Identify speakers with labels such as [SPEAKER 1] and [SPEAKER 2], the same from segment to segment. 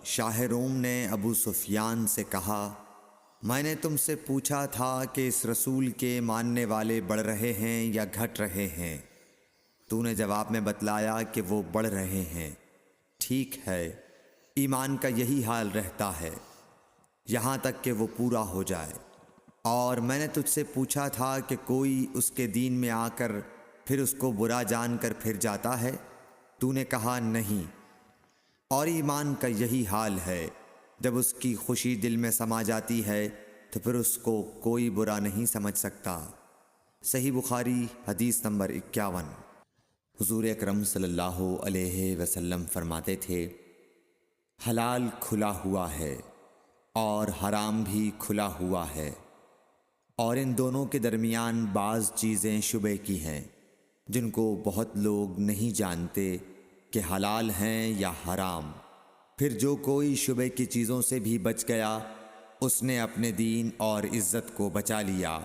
[SPEAKER 1] شاہ روم نے ابو سفیان سے کہا، میں نے تم سے پوچھا تھا کہ اس رسول کے ماننے والے بڑھ رہے ہیں یا گھٹ رہے ہیں؟ تو نے جواب میں بتلایا کہ وہ بڑھ رہے ہیں۔ ٹھیک ہے، ایمان کا یہی حال رہتا ہے یہاں تک کہ وہ پورا ہو جائے۔ اور میں نے تجھ سے پوچھا تھا کہ کوئی اس کے دین میں آ کر پھر اس کو برا جان کر پھر جاتا ہے؟ تو نے کہا نہیں۔ اور ایمان کا یہی حال ہے، جب اس کی خوشی دل میں سما جاتی ہے تو پھر اس کو کوئی برا نہیں سمجھ سکتا۔ صحیح بخاری حدیث نمبر 51۔ حضور اکرم صلی اللہ علیہ وسلم فرماتے تھے، حلال کھلا ہوا ہے اور حرام بھی کھلا ہوا ہے، اور ان دونوں کے درمیان بعض چیزیں شبے کی ہیں جن کو بہت لوگ نہیں جانتے کہ حلال ہیں یا حرام۔ پھر جو کوئی شبے کی چیزوں سے بھی بچ گیا اس نے اپنے دین اور عزت کو بچا لیا،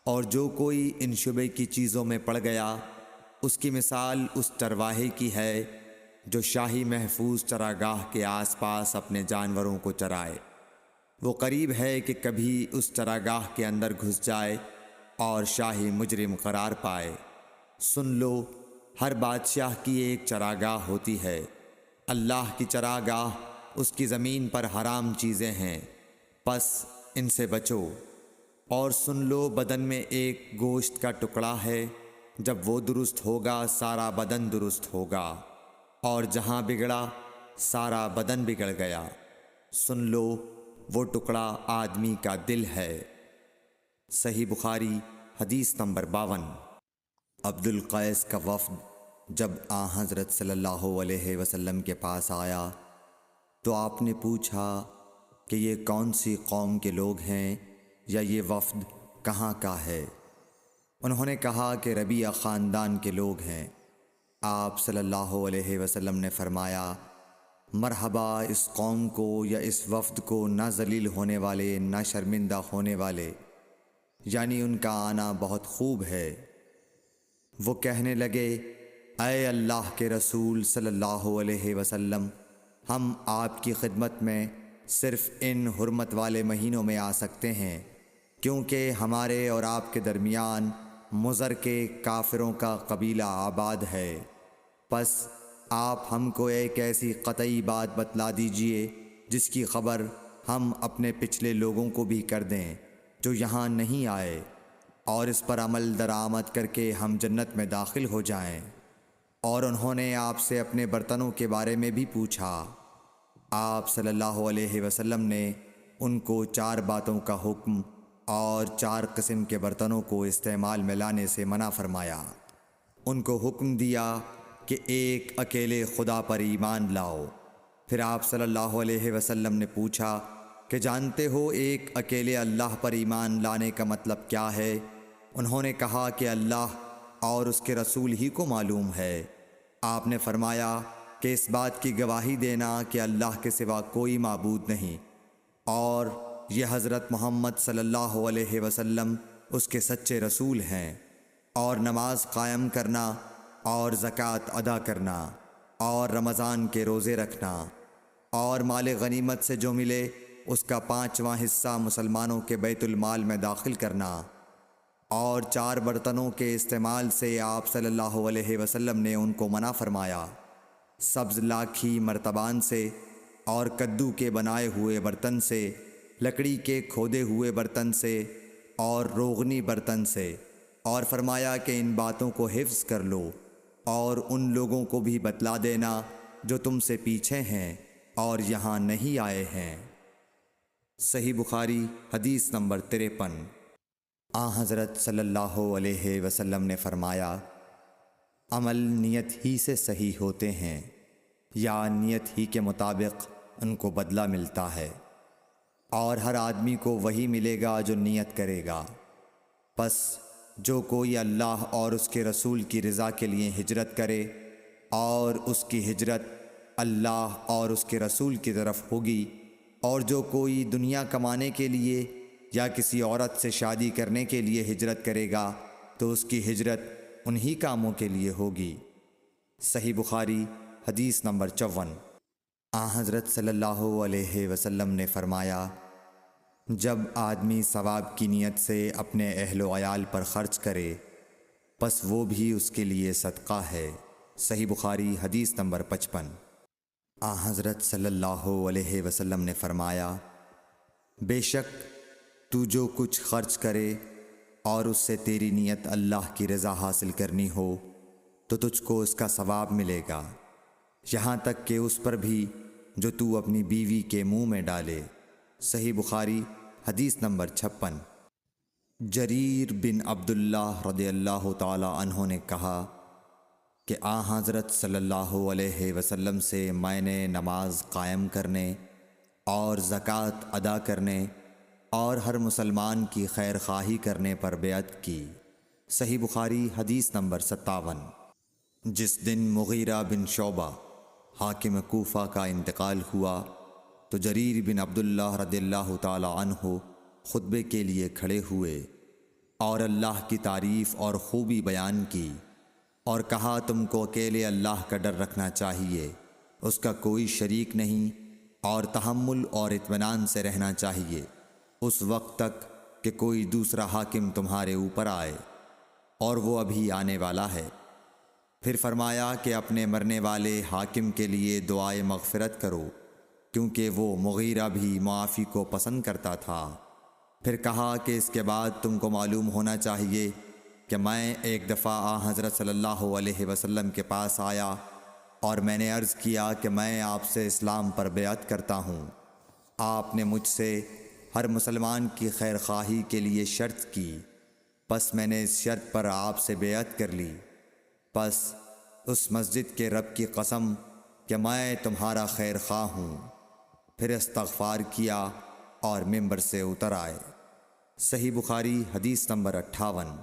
[SPEAKER 1] اور جو کوئی ان شبے کی چیزوں میں پڑ گیا اس کی مثال اس چرواہے کی ہے جو شاہی محفوظ چراگاہ کے آس پاس اپنے جانوروں کو چرائے۔ وہ قریب ہے کہ کبھی اس چراگاہ کے اندر گھس جائے اور شاہی مجرم قرار پائے۔ سن لو، ہر بادشاہ کی ایک چراگاہ ہوتی ہے، اللہ کی چراگاہ اس کی زمین پر حرام چیزیں ہیں، پس ان سے بچو۔ اور سن لو، بدن میں ایک گوشت کا ٹکڑا ہے، جب وہ درست ہوگا سارا بدن درست ہوگا، اور جہاں بگڑا سارا بدن بگڑ گیا۔ سن لو، وہ ٹکڑا آدمی کا دل ہے۔ صحیح بخاری حدیث نمبر 52۔ عبد القیس کا وفد جب حضرت صلی اللہ علیہ وسلم کے پاس آیا تو آپ نے پوچھا کہ یہ کون سی قوم کے لوگ ہیں یا یہ وفد کہاں کا ہے؟ انہوں نے کہا کہ ربیعہ خاندان کے لوگ ہیں۔ آپ صلی اللہ علیہ وسلم نے فرمایا، مرحبا اس قوم کو یا اس وفد کو، نہ ذلیل ہونے والے نہ شرمندہ ہونے والے، یعنی ان کا آنا بہت خوب ہے۔ وہ کہنے لگے، اے اللہ کے رسول صلی اللہ علیہ وسلم، ہم آپ کی خدمت میں صرف ان حرمت والے مہینوں میں آ سکتے ہیں، کیونکہ ہمارے اور آپ کے درمیان مضر کے کافروں کا قبیلہ آباد ہے۔ پس آپ ہم کو ایک ایسی قطعی بات بتلا دیجئے جس کی خبر ہم اپنے پچھلے لوگوں کو بھی کر دیں جو یہاں نہیں آئے، اور اس پر عمل درآمد کر کے ہم جنت میں داخل ہو جائیں۔ اور انہوں نے آپ سے اپنے برتنوں کے بارے میں بھی پوچھا۔ آپ صلی اللہ علیہ وسلم نے ان کو 4 باتوں کا حکم اور 4 قسم کے برتنوں کو استعمال میں لانے سے منع فرمایا۔ ان کو حکم دیا کہ ایک اکیلے خدا پر ایمان لاؤ۔ پھر آپ صلی اللہ علیہ وسلم نے پوچھا کہ جانتے ہو ایک اکیلے اللہ پر ایمان لانے کا مطلب کیا ہے؟ انہوں نے کہا کہ اللہ اور اس کے رسول ہی کو معلوم ہے۔ آپ نے فرمایا کہ اس بات کی گواہی دینا کہ اللہ کے سوا کوئی معبود نہیں، اور یہ حضرت محمد صلی اللہ علیہ وسلم اس کے سچے رسول ہیں، اور نماز قائم کرنا اور زکوٰۃ ادا کرنا اور رمضان کے روزے رکھنا، اور مال غنیمت سے جو ملے اس کا 5واں حصہ مسلمانوں کے بیت المال میں داخل کرنا۔ اور 4 برتنوں کے استعمال سے آپ صلی اللہ علیہ وسلم نے ان کو منع فرمایا، سبز لاکھی مرتبان سے، اور کدو کے بنائے ہوئے برتن سے، لکڑی کے کھودے ہوئے برتن سے، اور روغنی برتن سے، اور فرمایا کہ ان باتوں کو حفظ کر لو اور ان لوگوں کو بھی بتلا دینا جو تم سے پیچھے ہیں اور یہاں نہیں آئے ہیں۔ صحیح بخاری حدیث نمبر 53۔ حضرت صلی اللہ علیہ وسلم نے فرمایا، عمل نیت ہی سے صحیح ہوتے ہیں یا نیت ہی کے مطابق ان کو بدلہ ملتا ہے، اور ہر آدمی کو وہی ملے گا جو نیت کرے گا۔ پس جو کوئی اللہ اور اس کے رسول کی رضا کے لیے ہجرت کرے اور اس کی ہجرت اللہ اور اس کے رسول کی طرف ہوگی، اور جو کوئی دنیا کمانے کے لیے یا کسی عورت سے شادی کرنے کے لیے ہجرت کرے گا تو اس کی ہجرت انہی کاموں کے لیے ہوگی۔ صحیح بخاری حدیث نمبر 54۔ حضرت صلی اللہ علیہ وسلم نے فرمایا، جب آدمی ثواب کی نیت سے اپنے اہل و عیال پر خرچ کرے پس وہ بھی اس کے لیے صدقہ ہے۔ صحیح بخاری حدیث نمبر 55۔ حضرت صلی اللہ علیہ وسلم نے فرمایا، بے شک تو جو کچھ خرچ کرے اور اس سے تیری نیت اللہ کی رضا حاصل کرنی ہو تو تجھ کو اس کا ثواب ملے گا، یہاں تک کہ اس پر بھی جو تو اپنی بیوی کے منہ میں ڈالے۔ صحیح بخاری حدیث نمبر 56۔ جریر بن عبداللہ رضی اللہ تعالی عنہ نے کہا کہ حضرت صلی اللہ علیہ وسلم سے میں نے نماز قائم کرنے اور زکوٰۃ ادا کرنے اور ہر مسلمان کی خیر خواہی کرنے پر بیعت کی۔ صحیح بخاری حدیث نمبر 57۔ جس دن مغیرہ بن شعبہ حاکم کوفہ کا انتقال ہوا تو جریر بن عبداللہ رضی اللہ تعالی عنہ خطبے کے لیے کھڑے ہوئے اور اللہ کی تعریف اور خوبی بیان کی اور کہا، تم کو اکیلے اللہ کا ڈر رکھنا چاہیے، اس کا کوئی شریک نہیں، اور تحمل اور اطمینان سے رہنا چاہیے اس وقت تک کہ کوئی دوسرا حاکم تمہارے اوپر آئے، اور وہ ابھی آنے والا ہے۔ پھر فرمایا کہ اپنے مرنے والے حاکم کے لیے دعائے مغفرت کرو، کیونکہ وہ مغیرہ بھی معافی کو پسند کرتا تھا۔ پھر کہا کہ اس کے بعد تم کو معلوم ہونا چاہیے کہ میں ایک دفعہ حضرت صلی اللہ علیہ وسلم کے پاس آیا اور میں نے عرض کیا کہ میں آپ سے اسلام پر بیعت کرتا ہوں۔ آپ نے مجھ سے ہر مسلمان کی خیر خواہی کے لیے شرط کی، پس میں نے اس شرط پر آپ سے بیعت کر لی۔ پس اس مسجد کے رب کی قسم کہ میں تمہارا خیر خواہ ہوں۔ پھر استغفار کیا اور ممبر سے اتر آئے۔ صحیح بخاری حدیث نمبر 58۔